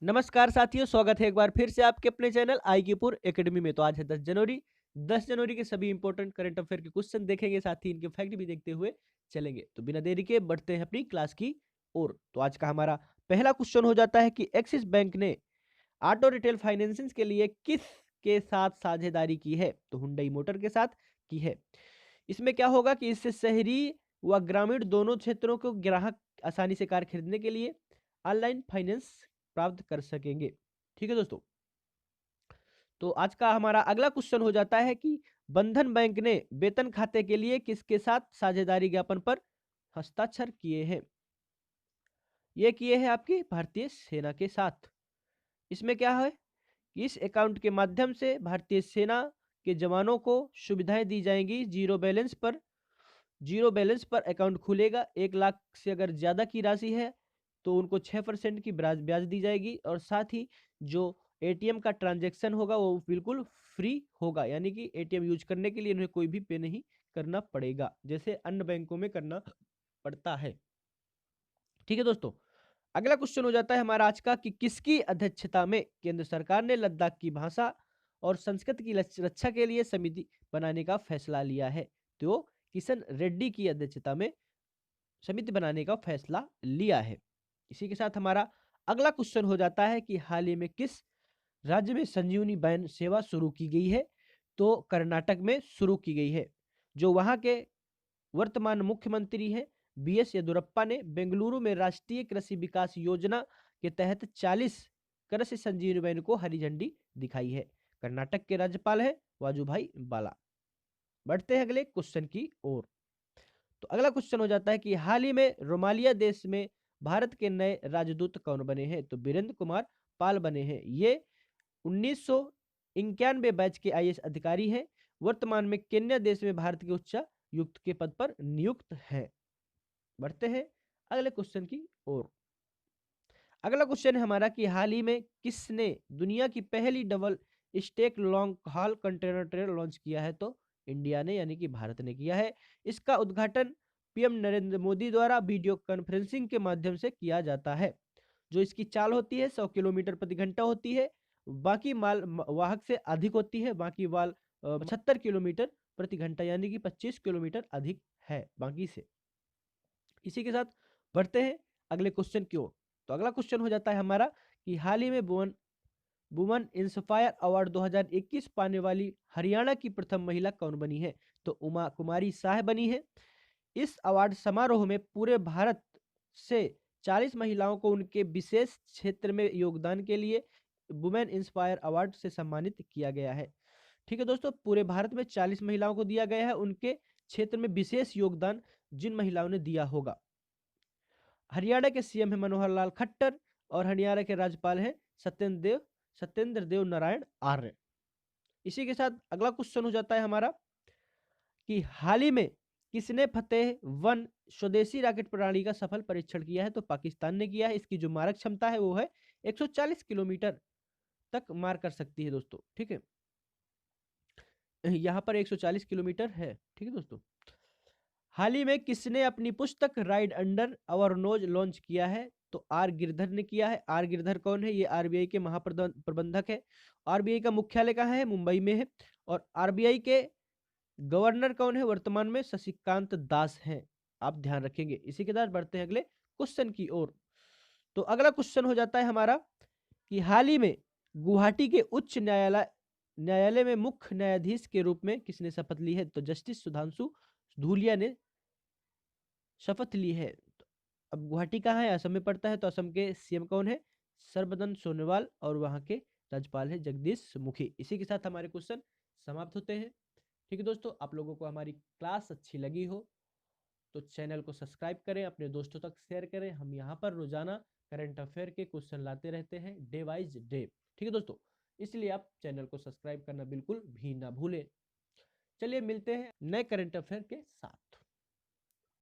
नमस्कार साथियों, स्वागत है एक बार फिर से आपके अपने चैनल आईक्यूपुर एकेडमी में। तो आज है 10 जनवरी। 10 जनवरी के सभी इंपॉर्टेंट करंट अफेयर के क्वेश्चन देखेंगे, साथ ही इनके फैक्ट भी देखते हुए चलेंगे। तो बिना देरी के बढ़ते हैं अपनी क्लास की ओर। तो आज का हमारा पहला क्वेश्चन हो जाता है कि एक्सिस बैंक ने ऑटो रिटेल फाइनेंसिंग के लिए किस के साथ साझेदारी की है? तो हुंडई मोटर के साथ की है। इसमें क्या होगा कि इससे शहरी व ग्रामीण दोनों क्षेत्रों को ग्राहक आसानी से कार खरीदने के लिए ऑनलाइन फाइनेंस प्राप्त कर सकेंगे। ठीक है दोस्तों। तो आज का हमारा अगला क्वेश्चन हो जाता है कि बंधन बैंक ने वेतन खाते के लिए किसके साथ साझेदारी ज्ञापन पर हस्ताक्षर किए हैं? ये किए हैं आपकी भारतीय सेना के साथ। इसमें क्या है कि इस अकाउंट के माध्यम से भारतीय सेना के जवानों को सुविधाएं दी जाएंगी। जीरो बैलेंस पर अकाउंट खुलेगा। 1 लाख से अगर ज़्यादा की राशि है तो उनको 6% की ब्याज दी जाएगी, और साथ ही जो एटीएम का ट्रांजैक्शन होगा वो बिल्कुल फ्री होगा, यानी कि एटीएम यूज करने के लिए उन्हें कोई भी पे नहीं करना पड़ेगा, जैसे अन्य बैंकों में करना पड़ता है। ठीक है दोस्तों। अगला क्वेश्चन हो जाता है हमारा आज का कि किसकी अध्यक्षता में केंद्र सरकार ने लद्दाख की भाषा और संस्कृति की रक्षा के लिए समिति बनाने का फैसला लिया है? तो किशन रेड्डी की अध्यक्षता में समिति बनाने का फैसला लिया है। इसी के साथ हमारा अगला क्वेश्चन हो जाता है कि हाल ही में किस राज्य में संजीवनी वैन सेवा शुरू की गई है? तो कर्नाटक में शुरू की गई है। जो वहां के वर्तमान मुख्यमंत्री हैं बीएस येदुरप्पा ने बेंगलुरु में राष्ट्रीय कृषि विकास योजना के तहत 40 कृषि संजीवनी वैन को हरी झंडी दिखाई है। कर्नाटक के राज्यपाल हैं वाजुभाई वाला। बढ़ते हैं अगले क्वेश्चन की ओर। तो अगला क्वेश्चन हो जाता है कि हाल ही में रोमालिया देश में भारत के नए राजदूत कौन बने हैं? तो वीरेंद्र कुमार पाल बने हैं। ये 1991 बैच के आईएएस अधिकारी हैं। वर्तमान में केन्या देश में भारत के उच्चायुक्त के पद पर नियुक्त हैं। बढ़ते हैं अगले क्वेश्चन की ओर। अगला क्वेश्चन है हमारा कि हाल ही में किसने दुनिया की पहली double stack long haul container train launch किया है? तो इंडिया ने, यानी कि भारत ने किया है। इसका उद्घाटन पीएम नरेंद्र मोदी द्वारा वीडियो कॉन्फ्रेंसिंग के माध्यम से किया जाता है। जो इसकी चाल होती है 100 किलोमीटर प्रति घंटा होती है। बाकी माल वाहक से अधिक होती है। बाकी माल 75 किलोमीटर प्रति घंटा, यानी कि 25 किलोमीटर अधिक है बाकी से। इसी के साथ बढ़ते हैं अगले क्वेश्चन की ओर। तो अगला क्वेश्चन हो जाता है हमारा कि हाल ही में वुमन इंस्पायर अवार्ड 2021 पाने वाली हरियाणा की प्रथम महिला कौन बनी है? तो उमा कुमारी शाह बनी है। इस अवार्ड समारोह में पूरे भारत से 40 महिलाओं को उनके विशेष क्षेत्र में योगदान के लिए वुमेन इंस्पायर अवार्ड से सम्मानित किया गया है। ठीक है दोस्तों, पूरे भारत में 40 महिलाओं को दिया गया है उनके क्षेत्र में विशेष योगदान जिन महिलाओं ने दिया होगा। हरियाणा के सीएम है मनोहर लाल खट्टर, और हरियाणा के राज्यपाल हैं सत्येंद्र देव नारायण आर्य। इसी के साथ अगला क्वेश्चन हो जाता है हमारा कि हाल ही में किसने फतेह वन स्वदेशी रॉकेट प्रणाली का सफल परीक्षण किया है? तो पाकिस्तान ने किया है। इसकी जो मारक क्षमता है वो है 140 किलोमीटर तक मार कर सकती है दोस्तों। ठीक है, यहाँ पर 140 किलोमीटर है। ठीक है दोस्तों। हाल ही में किसने अपनी पुस्तक ride under our nose launch किया है? तो आर गिरधर ने किया है। आर गिरधर कौन है? ये आरबीआई के महाप्रबंधक है। आरबीआई का मुख्यालय कहाँ है? मुंबई में है। और आरबीआई के गवर्नर कौन है वर्तमान में? शशिकांत दास हैं। आप ध्यान रखेंगे। इसी के साथ बढ़ते हैं अगले क्वेश्चन की ओर। तो अगला क्वेश्चन हो जाता है हमारा कि हाल ही में गुवाहाटी के उच्च न्यायालय में मुख्य न्यायाधीश के रूप में किसने शपथ ली है? तो जस्टिस सुधांशु धूलिया ने शपथ ली है। तो अब गुवाहाटी कहाँ है? असम में पड़ता है। तो असम के सीएम कौन है? सर्बानंद सोनोवाल, और वहाँ के राज्यपाल है जगदीश मुखी। इसी के साथ हमारे क्वेश्चन समाप्त होते हैं। ठीक है दोस्तों, आप लोगों को हमारी क्लास अच्छी लगी हो तो चैनल को सब्सक्राइब करें, अपने दोस्तों तक शेयर करें। हम यहाँ पर रोजाना करंट अफेयर के क्वेश्चन लाते रहते हैं, डे वाइज डे। ठीक है दोस्तों, इसलिए आप चैनल को सब्सक्राइब करना बिल्कुल भी ना भूलें। चलिए मिलते हैं नए करंट अफेयर के साथ।